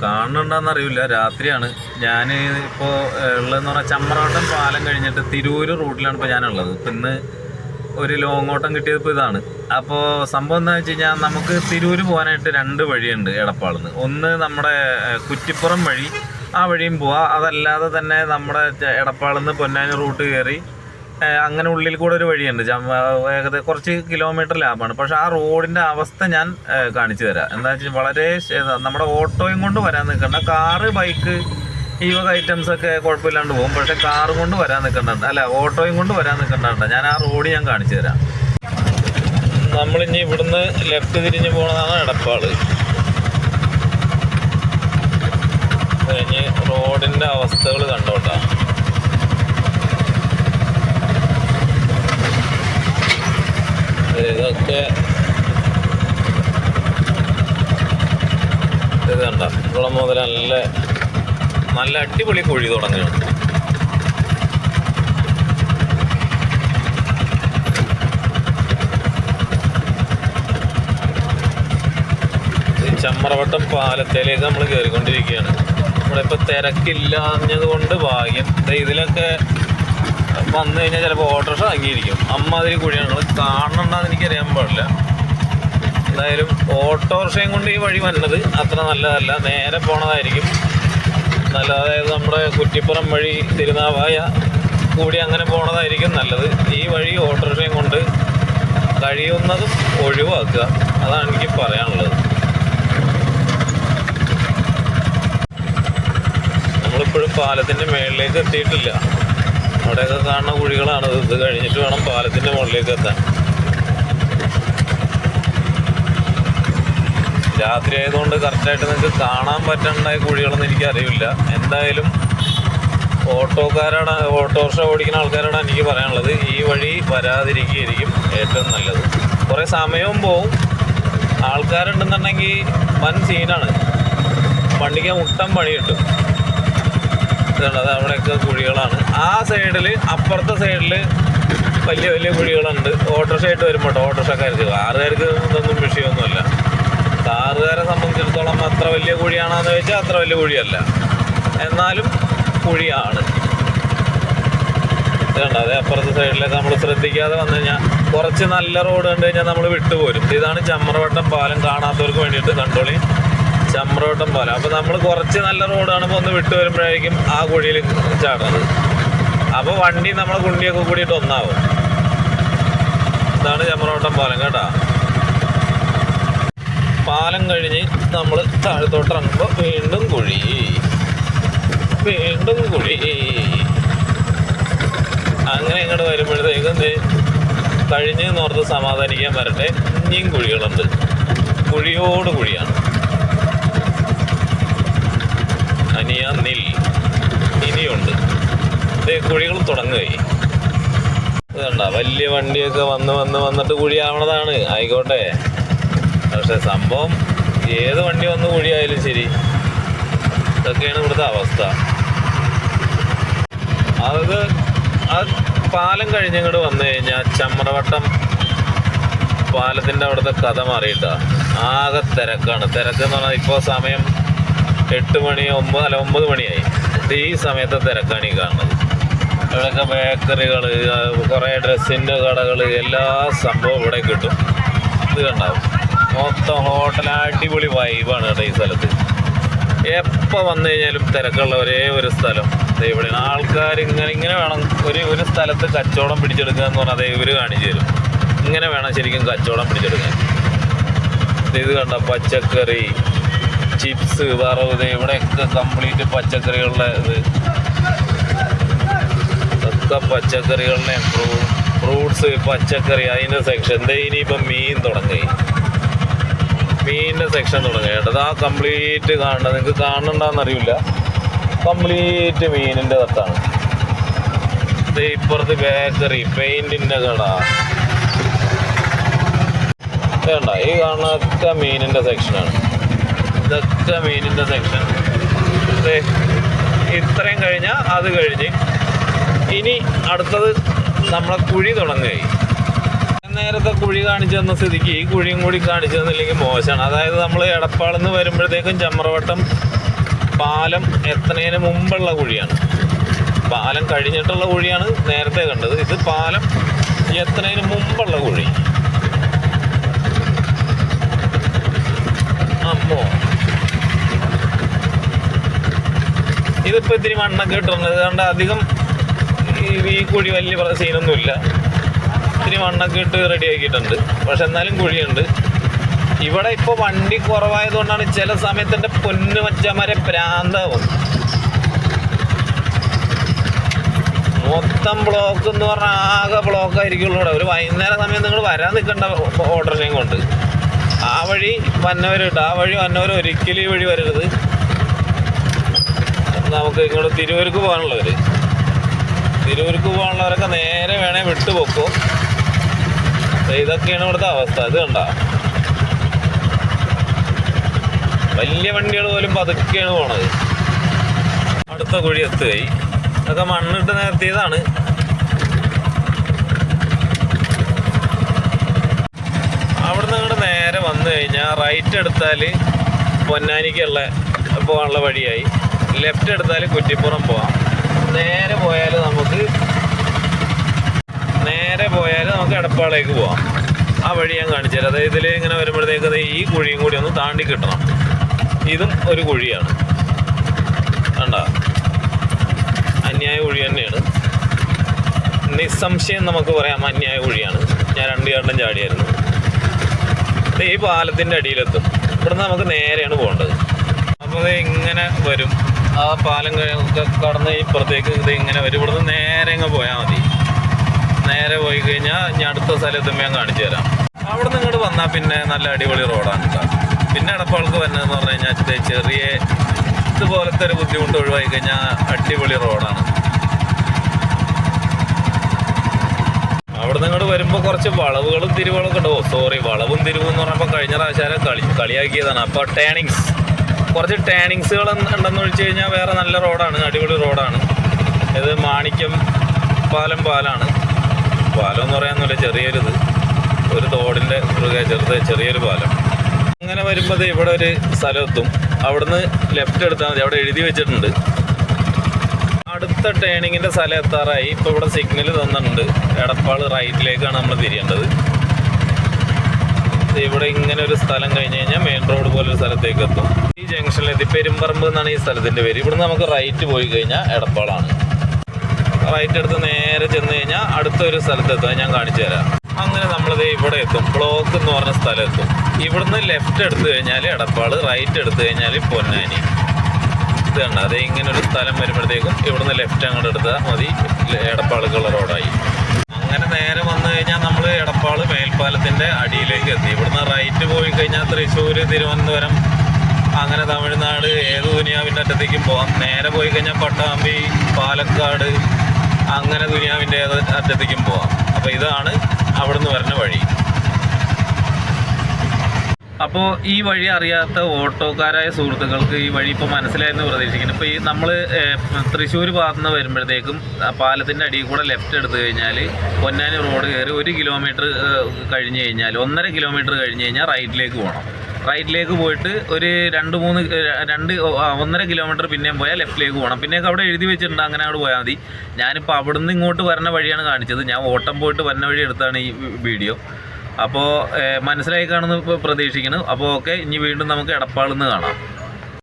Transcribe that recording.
കാണുന്നുണ്ടോയെന്നറിയില്ല. രാത്രിയാണ്. ഞാൻ ഇപ്പോൾ ഉള്ളതെന്ന് പറഞ്ഞാൽ ചമ്രവട്ടം പാലം കഴിഞ്ഞിട്ട് തിരൂര് റൂട്ടിലാണ് ഇപ്പോൾ ഞാനുള്ളത്. ഇപ്പം ഇന്ന് ഒരു ലോങ് ഓട്ടം കിട്ടിയത് ഇപ്പോൾ ഇതാണ്. അപ്പോൾ സംഭവം എന്താണെന്ന് വെച്ച് കഴിഞ്ഞാൽ നമുക്ക് തിരൂര് പോകാനായിട്ട് 2 വഴിയുണ്ട് എടപ്പാളിൽ നിന്ന്. ഒന്ന് നമ്മുടെ കുറ്റിപ്പുറം വഴി, ആ വഴിയും പോവാം. അതല്ലാതെ തന്നെ നമ്മുടെ എടപ്പാളിൽ നിന്ന് പൊന്നാനി റൂട്ട് കയറി അങ്ങനെ ഉള്ളിൽ കൂടെ ഒരു വഴിയുണ്ട്. ഏകദേശം കുറച്ച് കിലോമീറ്റർ ലാഭമാണ്. പക്ഷേ ആ റോഡിൻ്റെ അവസ്ഥ ഞാൻ കാണിച്ചു തരാം. എന്താ വെച്ചാൽ വളരെ നമ്മുടെ ഓട്ടോയും കൊണ്ട് വരാൻ നിൽക്കണ്ട. കാറ്, ബൈക്ക്, ഈ വക ഐറ്റംസൊക്കെ കുഴപ്പമില്ലാണ്ട് പോകും. പക്ഷേ കാറും കൊണ്ട് വരാൻ നിൽക്കണ്ട, അല്ല ഓട്ടോയും കൊണ്ട് വരാൻ നിൽക്കണ്ട. ഞാൻ ആ റോഡ് ഞാൻ കാണിച്ചു തരാം. നമ്മളിനി ഇവിടുന്ന് ലെഫ്റ്റ് തിരിഞ്ഞ് പോകുന്നതാണ് എടപ്പാള്. കഴിഞ്ഞ് റോഡിൻ്റെ അവസ്ഥകൾ കണ്ടോട്ടാ. ഇതൊക്കെ ഇത് കണ്ട, ഇവിടെ മുതൽ നല്ല അടിപൊളി കുഴി തുടങ്ങുകയാണ്. ചമ്രവട്ടം പാലത്തിലേക്ക് നമ്മൾ കയറിക്കൊണ്ടിരിക്കുകയാണ്. ഇവിടെ ഇപ്പോൾ തിരക്കില്ലാഞ്ഞത് കൊണ്ട് ഭാഗ്യം. ഇതിലൊക്കെ വന്നു കഴിഞ്ഞാൽ ചിലപ്പോൾ ഓട്ടോറിക്ഷ തങ്ങിയിരിക്കും. അമ്മാതിരി കുഴിയാണ്. നിങ്ങൾ കാണണമെന്ന് എനിക്കറിയാൻ പാടില്ല. എന്തായാലും ഓട്ടോറിക്ഷയും കൊണ്ട് ഈ വഴി വന്നത് അത്ര നല്ലതല്ല. നേരെ പോണതായിരിക്കും നല്ലത്. അതായത് നമ്മുടെ കുറ്റിപ്പുറം വഴി തിരുനാവായ കൂടി അങ്ങനെ പോണതായിരിക്കും നല്ലത്. ഈ വഴി ഓട്ടോറിക്ഷയും കൊണ്ട് കഴിയുന്നതും ഒഴിവാക്കുക. അതാണ് എനിക്ക് പറയാനുള്ളത്. നമ്മളിപ്പോഴും പാലത്തിൻ്റെ മുകളിലേക്ക് എത്തിയിട്ടില്ല. അവിടെയൊക്കെ കാണുന്ന കുഴികളാണ്. ഇത് കഴിഞ്ഞിട്ട് വേണം പാലത്തിൻ്റെ മുകളിലേക്ക് എത്താൻ. രാത്രി ആയതുകൊണ്ട് കറക്റ്റായിട്ട് നിങ്ങൾക്ക് കാണാൻ പറ്റണ്ടായ കുഴികളൊന്നും എനിക്കറിയില്ല. എന്തായാലും ഓട്ടോറിക്ഷ ഓടിക്കുന്ന ആൾക്കാരോടാണ് എനിക്ക് പറയാനുള്ളത്, ഈ വഴി വരാതിരിക്കുകയായിരിക്കും ഏറ്റവും നല്ലത്. കുറേ സമയവും പോവും. ആൾക്കാരുണ്ടെന്നുണ്ടെങ്കിൽ വൻ സീനാണ്. വണ്ടിക്ക് മുട്ടം പണി കിട്ടും. അത് അവിടെയൊക്കെ കുഴികളാണ്. ആ സൈഡിൽ, അപ്പുറത്തെ സൈഡിൽ വലിയ വലിയ കുഴികളുണ്ട്. ഓട്ടോറിക്ഷ ആയിട്ട് വരുമ്പോൾ ഓട്ടോറിക്ഷക്കാർക്ക്, കാറുകാർക്ക് ഇതൊന്നും വിഷയമൊന്നുമില്ല. കാറുകാരെ സംബന്ധിച്ചിടത്തോളം അത്ര വലിയ കുഴിയാണെന്ന് ചോദിച്ചാൽ അത്ര വലിയ കുഴിയല്ല, എന്നാലും കുഴിയാണ്. ഇതുണ്ട്. അതേ അപ്പുറത്തെ സൈഡിലൊക്കെ നമ്മൾ ശ്രദ്ധിക്കാതെ വന്നു കഴിഞ്ഞാൽ കുറച്ച് നല്ല റോഡ് കണ്ടു കഴിഞ്ഞാൽ നമ്മൾ വിട്ടുപോരും. ഇതാണ് ചമ്രവട്ടം പാലം. കാണാത്തവർക്ക് വേണ്ടിയിട്ട് കണ്ടോളി, ചമ്രവട്ടം പാലം. അപ്പോൾ നമ്മൾ കുറച്ച് നല്ല റോഡ് കാണുമ്പോൾ ഒന്ന് വിട്ടു വരുമ്പോഴായിരിക്കും ആ കുഴിയിൽ ചാടുന്നത്. അപ്പോൾ വണ്ടി നമ്മളെ കുണ്ടിയൊക്കെ കൂടിയിട്ട് ഒന്നാവും. ഇതാണ് ചമ്രവട്ടം പാലം കേട്ടോ. പാലം കഴിഞ്ഞ് നമ്മൾ താഴത്തോട്ട് ഇറങ്ങുമ്പോൾ വീണ്ടും കുഴി. അങ്ങനെ ഇങ്ങോട്ട് വരുമ്പോഴത്തേക്കും കഴിഞ്ഞ് നോർത്ത് സമാധാനിക്കാൻ വരട്ടെ. ഇനിയും കുഴികളുണ്ട്. കുഴിയോട് കുഴിയാണ്. ഇനിയുണ്ട്. കുഴികൾ തുടങ്ങുകയായി. ഇത് കണ്ട, വലിയ വണ്ടിയൊക്കെ വന്നിട്ട് കുഴിയാവണതാണ്. ആയിക്കോട്ടെ, പക്ഷെ സംഭവം ഏത് വണ്ടി വന്ന് കുഴിയായാലും ശരി, ഇതൊക്കെയാണ് ഇവിടുത്തെ അവസ്ഥ. ആ പാലം കഴിഞ്ഞങ്ങോട്ട് വന്നു കഴിഞ്ഞാൽ ചമ്രവട്ടം പാലത്തിൻ്റെ അവിടുത്തെ കഥ മാറിയിട്ടാ. ആകെ തിരക്കാണ്. തിരക്കെന്ന് പറഞ്ഞാൽ ഇപ്പോൾ സമയം 8 മണി 9 മണിയായി. ഈ സമയത്തെ തിരക്കാണ് ഈ കാണുന്നത്. ഇവിടെയൊക്കെ ബേക്കറികൾ, കുറേ ഡ്രസ്സിൻ്റെ കടകൾ, എല്ലാ സംഭവം ഇവിടെ കിട്ടും. ഇത് കണ്ടാവും. മൊത്തം ഹോട്ടൽ, അടിപൊളി വൈബാണ് കേട്ടോ ഈ സ്ഥലത്ത്. എപ്പോൾ വന്നു കഴിഞ്ഞാലും തിരക്കുള്ള ഒരേ ഒരു സ്ഥലം ഇവിടെയാണ്. ആൾക്കാർ ഇങ്ങനെ വേണം ഒരു സ്ഥലത്ത് കച്ചവടം പിടിച്ചെടുക്കുക എന്ന് പറഞ്ഞാൽ ഇവർ കാണിച്ചു തരും. ഇങ്ങനെ വേണം ശരിക്കും കച്ചവടം പിടിച്ചെടുക്കാൻ. ഇത് കണ്ട, പച്ചക്കറി, ചിപ്സ്, വറവ്, ഇവിടെയൊക്കെ കംപ്ലീറ്റ് പച്ചക്കറികളുടെ ഒക്കെ പച്ചക്കറികളുടെ ഫ്രൂട്ട്സ്, പച്ചക്കറി, അതിൻ്റെ സെക്ഷൻ. ഇനിയിപ്പം മീൻ തുടങ്ങി. മീനിൻ്റെ സെക്ഷൻ തുടങ്ങി കേട്ടോ. ആ കംപ്ലീറ്റ് കാണുന്നത് നിങ്ങൾക്ക് കാണുന്നുണ്ടാകുന്നറിയില്ല. കംപ്ലീറ്റ് മീനിൻ്റെ കത്താണ്. ഇപ്പുറത്ത് ബേക്കറി, പെയിൻറ്റിൻ്റെ കട. വേണ്ട, ഈ കാണുന്നതൊക്കെ മീനിൻ്റെ സെക്ഷനാണ്. ഇതൊക്കെ മീനിൻ്റെ സെക്ഷൻ. ഇത്രയും കഴിഞ്ഞാൽ അത് കഴിഞ്ഞ് ഇനി അടുത്തത് നമ്മളെ കുഴി തുടങ്ങുകയായി. നേരത്തെ കുഴി കാണിച്ചു തന്ന സ്ഥിതിക്ക് ഈ കുഴിയും കൂടി കാണിച്ചു തന്നില്ലെങ്കിൽ മോശമാണ്. അതായത് നമ്മൾ എടപ്പാളിൽ നിന്ന് വരുമ്പോഴത്തേക്കും ചമ്രവട്ടം പാലം എത്തുന്നതിന് മുമ്പുള്ള കുഴിയാണ്. പാലം കഴിഞ്ഞിട്ടുള്ള കുഴിയാണ് നേരത്തെ കണ്ടത്. ഇത് പാലം എത്തുന്നതിന് മുമ്പുള്ള കുഴി. അമ്മോ, ഇതിപ്പോൾ ഇത്തിരി മണ്ണൊക്കെ ഇട്ടിട്ടുണ്ട്. അതുകൊണ്ട് അധികം ഈ കുഴി വലിയ സീനൊന്നുമില്ല. ഇത്തിരി മണ്ണൊക്കെ ഇട്ട് റെഡി ആക്കിയിട്ടുണ്ട്. പക്ഷെ എന്നാലും കുഴിയുണ്ട്. ഇവിടെ ഇപ്പോൾ വണ്ടി കുറവായതുകൊണ്ടാണ് ചില സമയത്ത് എൻ്റെ പൊന്നു മച്ചന്മാരെ പ്രാന്താവും. മൊത്തം ബ്ലോക്ക് എന്ന് പറഞ്ഞാൽ ആകെ ബ്ലോക്ക് ആയിരിക്കുള്ളൂ. ഇവിടെ ഒരു വൈകുന്നേരം സമയം നിങ്ങൾ വരാൻ നിൽക്കേണ്ട ഓർഡറിനെയും കൊണ്ട്. ആ വഴി വന്നവരുണ്ട്, ആ വഴി വന്നവർ ഒരിക്കലും ഈ വഴി വരരുത്. നമുക്ക് ഇങ്ങോട്ട് തിരൂർക്ക് പോകാനുള്ളവരൊക്കെ നേരെ വേണേ വിട്ടുപോക്കും. ഇതൊക്കെയാണ് ഇവിടുത്തെ അവസ്ഥ. ഇത് കണ്ട, വലിയ വണ്ടികൾ പോലും പതുക്കെയാണ് പോണത്. അടുത്ത കുഴി എത്തുകയായി. അതൊക്കെ മണ്ണിട്ട് നിരത്തിയതാണ്. അവിടുന്ന് ഇങ്ങോട്ട് നേരെ വന്നു കഴിഞ്ഞാൽ റൈറ്റ് എടുത്താൽ പൊന്നാനിക്കുള്ള പോകാനുള്ള വഴിയായി. ലെഫ്റ്റ് എടുത്താൽ കുറ്റിപ്പുറം പോവാം. നേരെ പോയാൽ നമുക്ക് എടപ്പാളേക്ക് പോവാം. ആ വഴി ഞാൻ കാണിച്ചു തരാം. അതായത് ഇതിൽ ഇങ്ങനെ വരുമ്പോഴത്തേക്ക് ഈ കുഴിയും കൂടി ഒന്ന് താണ്ടി കിട്ടണം. ഇതും ഒരു കുഴിയാണ് കണ്ട, അന്യായ കുഴി തന്നെയാണ്. നിസ്സംശയം നമുക്ക് പറയാം അന്യായ കുഴിയാണ്. ഞാൻ 2 ചാട്ടം ചാടിയായിരുന്നു. ഈ പാലത്തിൻ്റെ അടിയിലെത്തും. ഇവിടുന്ന് നമുക്ക് നേരെയാണ് പോകേണ്ടത്. അപ്പോൾ അത് ഇങ്ങനെ വരും. ആ പാലം കടന്ന് ഇപ്പുറത്തേക്ക് ഇത് ഇങ്ങനെ വരും. ഇവിടുന്ന് നേരെ അങ്ങ് പോയാൽ മതി. നേരെ പോയി കഴിഞ്ഞാൽ ഞാൻ അടുത്ത സ്ഥലത്തും ഞാൻ കാണിച്ചു തരാം. അവിടെ നിന്ന് ഇങ്ങോട്ട് വന്നാൽ പിന്നെ നല്ല അടിപൊളി റോഡാണ് കേട്ടോ. പിന്നെ എടപ്പാൾക്ക് വരുന്നതെന്ന് പറഞ്ഞു കഴിഞ്ഞാൽ ചെറിയ ഇതുപോലത്തെ ഒരു ബുദ്ധിമുട്ട് ഒഴിവാക്കി കഴിഞ്ഞാൽ അടിപൊളി റോഡാണ്. അവിടെ നിന്ന് ഇങ്ങോട്ട് വരുമ്പോൾ കുറച്ച് വളവുകളും തിരിവുകളൊക്കെ ഉണ്ട്. വളവും തിരിവും എന്ന് പറഞ്ഞപ്പോൾ കഴിഞ്ഞ പ്രാവശ്യം കളിയാക്കിയതാണ്. അപ്പോൾ കുറച്ച് ടേണിങ്സുകൾ ഉണ്ടെന്ന് വെച്ച് കഴിഞ്ഞാൽ വേറെ നല്ല റോഡാണ്, അടിപൊളി റോഡാണ്. ഇത് മാണിക്യം പാലാണ്. പാലം എന്ന് പറയാനൊന്നുമില്ല, ഒരു തോടിൻ്റെ ചെറിയൊരു പാലം. അങ്ങനെ വരുമ്പോൾ ഇവിടെ ഒരു സ്ഥലത്തും. അവിടുന്ന് ലെഫ്റ്റ് എടുത്താൽ മതി. അവിടെ എഴുതി വെച്ചിട്ടുണ്ട്. അടുത്ത ടേണിങ്ങിൻ്റെ സ്ഥലം എത്താറായി. ഇപ്പോൾ ഇവിടെ സിഗ്നൽ തന്നിട്ടുണ്ട്. എടപ്പാൾ റൈറ്റിലേക്കാണ് നമ്മൾ തിരിയേണ്ടത്. ഇവിടെ ഇങ്ങനെ ഒരു സ്ഥലം കഴിഞ്ഞ് കഴിഞ്ഞാൽ മെയിൻ റോഡ് പോലൊരു സ്ഥലത്തേക്ക് എത്തും. ഈ ജംഗ്ഷനിലെത്തി പെരുമ്പറമ്പ് എന്നാണ് ഈ സ്ഥലത്തിൻ്റെ പേര്. ഇവിടുന്ന് നമുക്ക് റൈറ്റ് പോയി കഴിഞ്ഞാൽ എടപ്പാളാണ്. റൈറ്റ് എടുത്ത് നേരെ ചെന്ന് കഴിഞ്ഞാൽ അടുത്തൊരു സ്ഥലത്തെത്താൻ ഞാൻ കാണിച്ചു തരാം. അങ്ങനെ നമ്മളിത് ഇവിടെ എത്തും. ബ്ലോക്ക് എന്ന് പറഞ്ഞ സ്ഥലം എത്തും. ഇവിടുന്ന് ലെഫ്റ്റ് എടുത്തു കഴിഞ്ഞാൽ എടപ്പാൾ, റൈറ്റ് എടുത്തു കഴിഞ്ഞാൽ പൊന്നാനി. ഇത് കണ്ട, അതേ ഇങ്ങനെ ഒരു സ്ഥലം വരുമ്പോഴത്തേക്കും ഇവിടുന്ന് ലെഫ്റ്റ് അങ്ങോട്ട് എടുത്താൽ മതി. എടപ്പാളുക്കുള്ള റോഡായി. അങ്ങനെ നേരെ വന്നു കഴിഞ്ഞാൽ നമ്മൾ എടപ്പാൾ മേൽപ്പാലത്തിൻ്റെ അടിയിലേക്ക് എത്തി. ഇവിടുന്ന് റൈറ്റ് പോയി കഴിഞ്ഞാൽ തൃശ്ശൂർ, തിരുവനന്തപുരം, അങ്ങനെ തമിഴ്നാട്, ഏത് ദുനിയാവിൻ്റെ അറ്റത്തേക്കും പോകാം. നേരെ പോയി കഴിഞ്ഞാൽ പട്ടാമ്പി, പാലക്കാട്, അങ്ങനെ ദുനിയാവിൻ്റെ ഏത് അറ്റത്തേക്കും പോകാം. അപ്പോൾ ഇതാണ് അവിടുന്ന് വരുന്ന വഴി. അപ്പോൾ ഈ വഴി അറിയാത്ത ഓട്ടോക്കാരായ സുഹൃത്തുക്കൾക്ക് ഈ വഴി ഇപ്പോൾ മനസ്സിലായെന്ന് പ്രതീക്ഷിക്കുന്നു. ഇപ്പോൾ ഈ നമ്മൾ തൃശ്ശൂർ ഭാഗത്ത് നിന്ന് വരുമ്പോഴത്തേക്കും പാലത്തിൻ്റെ അടിയിൽ കൂടെ ലെഫ്റ്റ് എടുത്തു കഴിഞ്ഞാൽ പൊന്നാനി റോഡ് കയറി 1 കിലോമീറ്റർ കഴിഞ്ഞ് കഴിഞ്ഞാൽ 1.5 കിലോമീറ്റർ കഴിഞ്ഞ് കഴിഞ്ഞാൽ റൈറ്റിലേക്ക് പോകണം. റൈറ്റിലേക്ക് പോയിട്ട് ഒരു 1.5 കിലോമീറ്റർ പിന്നെയും പോയാൽ ലെഫ്റ്റിലേക്ക് പോകണം. പിന്നെയൊക്കെ അവിടെ എഴുതി വെച്ചിട്ടുണ്ട്, അങ്ങനെ അവിടെ പോയാൽ മതി. ഞാനിപ്പോൾ അവിടുന്ന് ഇങ്ങോട്ട് വരുന്ന വഴിയാണ് കാണിച്ചത്. ഞാൻ ഓട്ടം പോയിട്ട് വരുന്ന വഴി എടുത്താണ് ഈ വീഡിയോ. അപ്പോൾ മനസ്സിലായി കാണുന്നു പ്രതീക്ഷിക്കുന്നു. അപ്പോൾ ഓക്കെ, ഇനി വീണ്ടും നമുക്ക് എടപ്പാളിൽ നിന്ന് കാണാം.